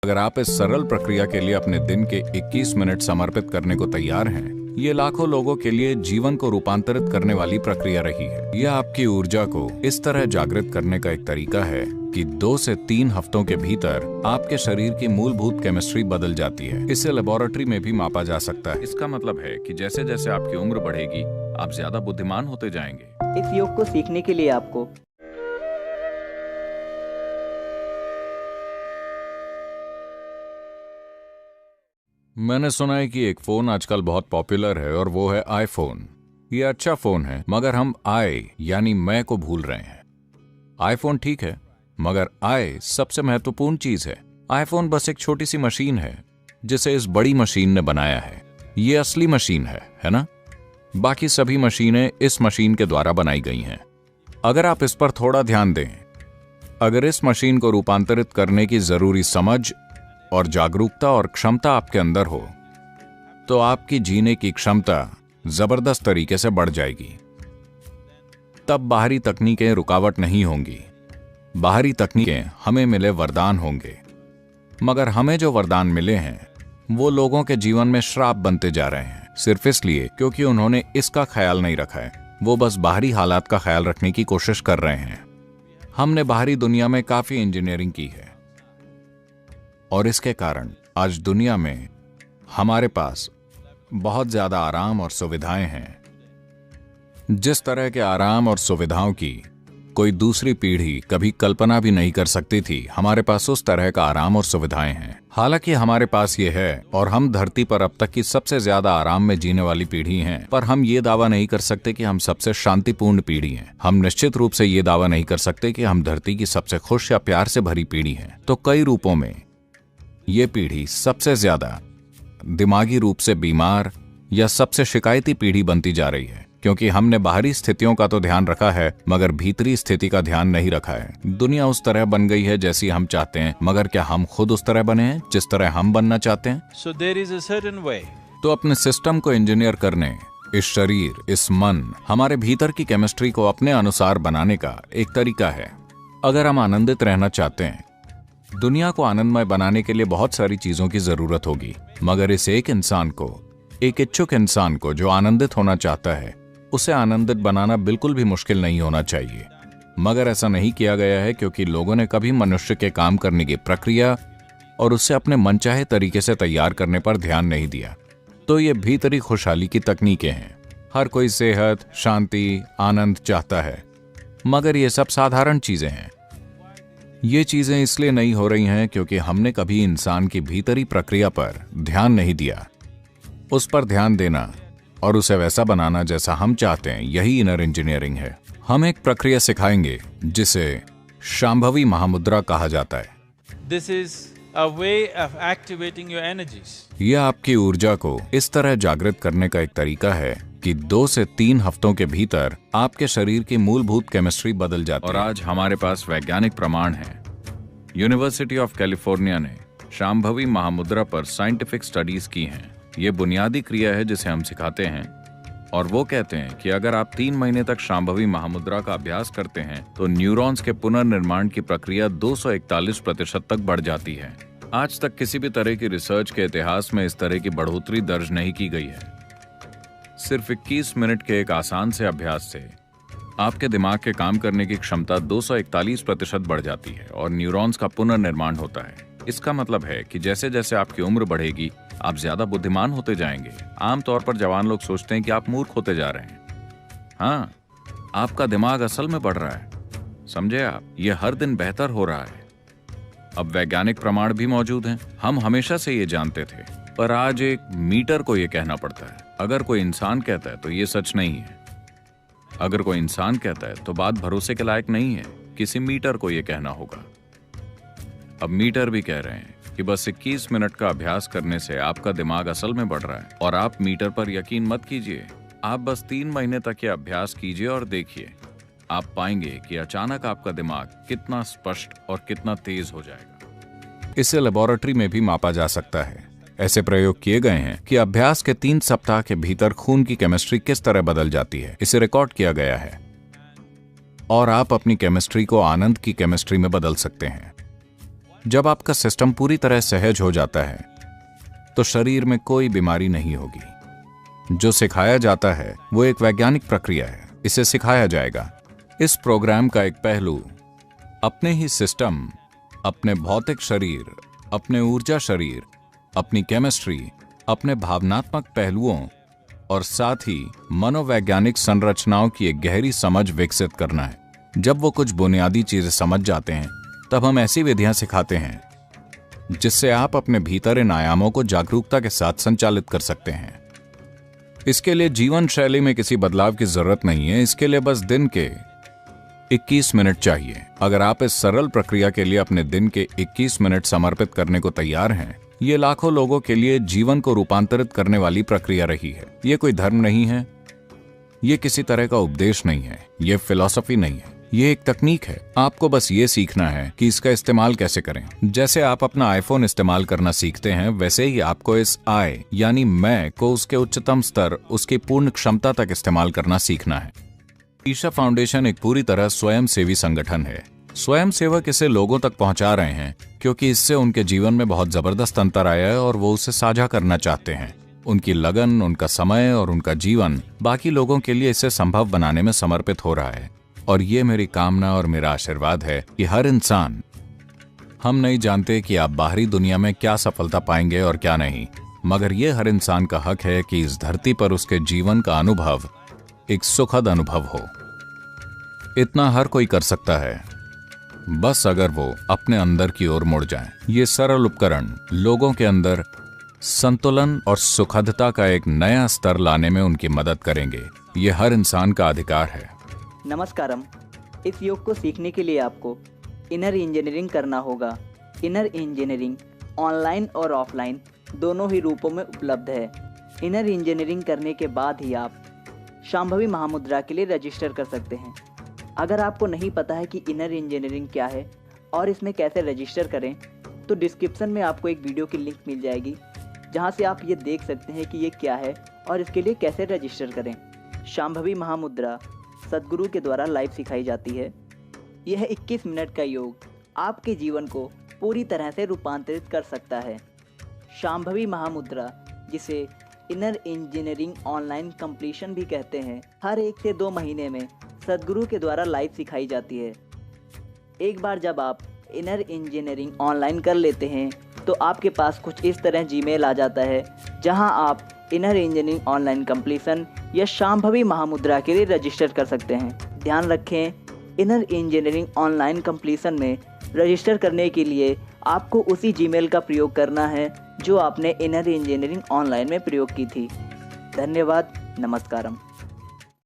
अगर आप इस सरल प्रक्रिया के लिए अपने दिन के 21 मिनट समर्पित करने को तैयार हैं, ये लाखों लोगों के लिए जीवन को रूपांतरित करने वाली प्रक्रिया रही है। यह आपकी ऊर्जा को इस तरह जागृत करने का एक तरीका है कि 2 से 3 हफ्तों के भीतर आपके शरीर की मूलभूत केमिस्ट्री बदल जाती है। इसे लेबोरेटरी में भी मापा जा सकता है। इसका मतलब है कि जैसे जैसे आपकी उम्र बढ़ेगी, आप ज्यादा बुद्धिमान होते जाएंगे। इस योग को सीखने के लिए आपको मैंने सुना है कि एक फोन आजकल बहुत पॉपुलर है और वो है आईफोन। ये अच्छा फोन है, मगर हम यानी मैं को भूल रहे हैं। आईफोन ठीक है, मगर सबसे महत्वपूर्ण चीज है। आईफोन बस एक छोटी सी मशीन है जिसे इस बड़ी मशीन ने बनाया है। ये असली मशीन है ना? बाकी सभी मशीनें इस मशीन के द्वारा बनाई गई हैं। अगर आप इस पर थोड़ा ध्यान दें, अगर इस मशीन को रूपांतरित करने की जरूरी समझ और जागरूकता और क्षमता आपके अंदर हो, तो आपकी जीने की क्षमता जबरदस्त तरीके से बढ़ जाएगी। तब बाहरी तकनीकें रुकावट नहीं होंगी। बाहरी तकनीकें हमें मिले वरदान होंगे, मगर हमें जो वरदान मिले हैं वो लोगों के जीवन में श्राप बनते जा रहे हैं, सिर्फ इसलिए क्योंकि उन्होंने इसका ख्याल नहीं रखा है। वो बस बाहरी हालात का ख्याल रखने की कोशिश कर रहे हैं। हमने बाहरी दुनिया में काफी इंजीनियरिंग की है और इसके कारण आज दुनिया में हमारे पास बहुत ज्यादा आराम और सुविधाएं हैं। जिस तरह के आराम और सुविधाओं की कोई दूसरी पीढ़ी कभी कल्पना भी नहीं कर सकती थी, हमारे पास उस तरह का आराम और सुविधाएं हैं। हालांकि हमारे पास ये है और हम धरती पर अब तक की सबसे ज्यादा आराम में जीने वाली पीढ़ी हैं, पर हम ये दावा नहीं कर सकते कि हम सबसे शांतिपूर्ण पीढ़ी हैं। हम निश्चित रूप से ये दावा नहीं कर सकते कि हम धरती की सबसे खुश या प्यार से भरी पीढ़ी हैं। तो कई रूपों में ये पीढ़ी सबसे ज्यादा दिमागी रूप से बीमार या सबसे शिकायती पीढ़ी बनती जा रही है, क्योंकि हमने बाहरी स्थितियों का तो ध्यान रखा है मगर भीतरी स्थिति का ध्यान नहीं रखा है। दुनिया उस तरह बन गई है जैसी हम चाहते हैं, मगर क्या हम खुद उस तरह बने हैं जिस तरह हम बनना चाहते हैं? So there is a certain way. तो अपने सिस्टम को इंजीनियर करने, इस शरीर, इस मन, हमारे भीतर की केमिस्ट्री को अपने अनुसार बनाने का एक तरीका है। अगर हम आनंदित रहना चाहते हैं, दुनिया को आनंदमय बनाने के लिए बहुत सारी चीजों की जरूरत होगी, मगर इस एक इंसान को, एक इच्छुक इंसान को जो आनंदित होना चाहता है, उसे आनंदित बनाना बिल्कुल भी मुश्किल नहीं होना चाहिए। मगर ऐसा नहीं किया गया है क्योंकि लोगों ने कभी मनुष्य के काम करने की प्रक्रिया और उसे अपने मनचाहे तरीके से तैयार करने पर ध्यान नहीं दिया। तो ये भीतरी खुशहाली की तकनीकें हैं। हर कोई सेहत, शांति, आनंद चाहता है, मगर ये सब साधारण चीजें हैं। ये चीजें इसलिए नहीं हो रही हैं क्योंकि हमने कभी इंसान की भीतरी प्रक्रिया पर ध्यान नहीं दिया। उस पर ध्यान देना और उसे वैसा बनाना जैसा हम चाहते हैं, यही इनर इंजीनियरिंग है। हम एक प्रक्रिया सिखाएंगे जिसे शांभवी महामुद्रा कहा जाता है। This is a way of activating your energies. यह आपकी ऊर्जा को इस तरह जागृत करने का एक तरीका है कि 2 से 3 हफ्तों के भीतर आपके शरीर की मूलभूत केमिस्ट्री बदल जाती है। और आज हमारे पास वैज्ञानिक प्रमाण है। यूनिवर्सिटी ऑफ कैलिफोर्निया ने शांभवी महामुद्रा पर साइंटिफिक स्टडीज की हैं। ये बुनियादी क्रिया है जिसे हम सिखाते हैं, और वो कहते हैं कि अगर आप 3 महीने तक शांभवी महामुद्रा का अभ्यास करते हैं तो न्यूरॉन्स के पुनर्निर्माण की प्रक्रिया 241% तक बढ़ जाती है। आज तक किसी भी तरह की रिसर्च के इतिहास में इस तरह की बढ़ोतरी दर्ज नहीं की गई है। सिर्फ 21 मिनट के एक आसान से अभ्यास से आपके दिमाग के काम करने की क्षमता 241% बढ़ जाती है और न्यूरॉन्स का पुनर्निर्माण होता है। इसका मतलब है कि जैसे जैसे आपकी उम्र बढ़ेगी, आप ज्यादा बुद्धिमान होते जाएंगे। आमतौर पर जवान लोग सोचते हैं कि आप मूर्ख होते जा रहे हैं। हाँ, आपका दिमाग असल में बढ़ रहा है, समझे आप? ये हर दिन बेहतर हो रहा है। अब वैज्ञानिक प्रमाण भी मौजूद हैं। हम हमेशा से ये जानते थे, पर आज एक मीटर को ये कहना पड़ता है। अगर कोई इंसान कहता है तो ये सच नहीं है। अगर कोई इंसान कहता है तो बात भरोसे के लायक नहीं है। किसी मीटर को ये कहना होगा। अब मीटर भी कह रहे हैं कि बस 21 मिनट का अभ्यास करने से आपका दिमाग असल में बढ़ रहा है। और आप मीटर पर यकीन मत कीजिए, आप बस 3 महीने तक ये अभ्यास कीजिए और देखिए, आप पाएंगे कि अचानक आपका दिमाग कितना स्पष्ट और कितना तेज हो जाएगा। इसे लेबोरेटरी में भी मापा जा सकता है। ऐसे प्रयोग किए गए हैं कि अभ्यास के 3 सप्ताह के भीतर खून की केमिस्ट्री किस तरह बदल जाती है। इसे रिकॉर्ड किया गया है और आप अपनी केमिस्ट्री को आनंद की केमिस्ट्री में बदल सकते हैं। जब आपका सिस्टम पूरी तरह सहज हो जाता है तो शरीर में कोई बीमारी नहीं होगी। जो सिखाया जाता है वो एक वैज्ञानिक प्रक्रिया है, इसे सिखाया जाएगा। इस प्रोग्राम का एक पहलू अपने ही सिस्टम, अपने भौतिक शरीर, अपने ऊर्जा शरीर, अपनी केमिस्ट्री, अपने भावनात्मक पहलुओं और साथ ही मनोवैज्ञानिक संरचनाओं की एक गहरी समझ विकसित करना है। जब वो कुछ बुनियादी चीजें समझ जाते हैं तब हम ऐसी विधियां सिखाते हैं जिससे आप अपने भीतर इन आयामों को जागरूकता के साथ संचालित कर सकते हैं। इसके लिए जीवन शैली में किसी बदलाव की जरूरत नहीं है। इसके लिए बस दिन के 21 मिनट चाहिए। अगर आप इस सरल प्रक्रिया के लिए अपने दिन के 21 मिनट समर्पित करने को तैयार हैं, ये लाखों लोगों के लिए जीवन को रूपांतरित करने वाली प्रक्रिया रही है। ये कोई धर्म नहीं है, ये किसी तरह का उपदेश नहीं है, ये फिलॉसफी नहीं है, ये एक तकनीक है। आपको बस ये सीखना है कि इसका इस्तेमाल कैसे करें। जैसे आप अपना आईफोन इस्तेमाल करना सीखते हैं, वैसे ही आपको इस आई यानी मैं को उसके उच्चतम स्तर, उसकी पूर्ण क्षमता तक इस्तेमाल करना सीखना है। ईशा फाउंडेशन एक पूरी तरह स्वयंसेवी संगठन है। स्वयं सेवक इसे लोगों तक पहुंचा रहे हैं क्योंकि इससे उनके जीवन में बहुत जबरदस्त अंतर आया है और वो उसे साझा करना चाहते हैं। उनकी लगन, उनका समय और उनका जीवन बाकी लोगों के लिए इसे संभव बनाने में समर्पित हो रहा है। और ये मेरी कामना और मेरा आशीर्वाद है कि हर इंसान, हम नहीं जानते कि आप बाहरी दुनिया में क्या सफलता पाएंगे और क्या नहीं, मगर ये हर इंसान का हक है कि इस धरती पर उसके जीवन का अनुभव एक सुखद अनुभव हो। इतना हर कोई कर सकता है, बस अगर वो अपने अंदर की ओर मुड़ जाए। ये सरल उपकरण लोगों के अंदर संतुलन और सुखदता का एक नया स्तर लाने में उनकी मदद करेंगे। ये हर इंसान का अधिकार है। नमस्कारम। इस योग को सीखने के लिए आपको इनर इंजीनियरिंग करना होगा। इनर इंजीनियरिंग ऑनलाइन और ऑफलाइन दोनों ही रूपों में उपलब्ध है। इनर इंजीनियरिंग करने के बाद ही आप शांभवी महामुद्रा के लिए रजिस्टर कर सकते हैं। अगर आपको नहीं पता है कि इनर इंजीनियरिंग क्या है और इसमें कैसे रजिस्टर करें, तो डिस्क्रिप्शन में आपको एक वीडियो की लिंक मिल जाएगी जहां से आप ये देख सकते हैं कि ये क्या है और इसके लिए कैसे रजिस्टर करें। शांभवी महामुद्रा सद्गुरु के द्वारा लाइव सिखाई जाती है। यह 21 मिनट का योग आपके जीवन को पूरी तरह से रूपांतरित कर सकता है। शांभवी महामुद्रा, जिसे इनर इंजीनियरिंग ऑनलाइन कंप्लीशन भी कहते हैं, हर 1 से 2 महीने में सद्गुरु के द्वारा लाइव सिखाई जाती है। एक बार जब आप इनर इंजीनियरिंग ऑनलाइन कर लेते हैं तो आपके पास कुछ इस तरह जीमेल आ जाता है जहां आप इनर इंजीनियरिंग ऑनलाइन कंप्लीशन या शांभवी महामुद्रा के लिए रजिस्टर कर सकते हैं। ध्यान रखें, इनर इंजीनियरिंग ऑनलाइन कंप्लीशन में रजिस्टर करने के लिए आपको उसी जीमेल का प्रयोग करना है जो आपने इनर इंजीनियरिंग ऑनलाइन में प्रयोग की थी। धन्यवाद। नमस्कारम।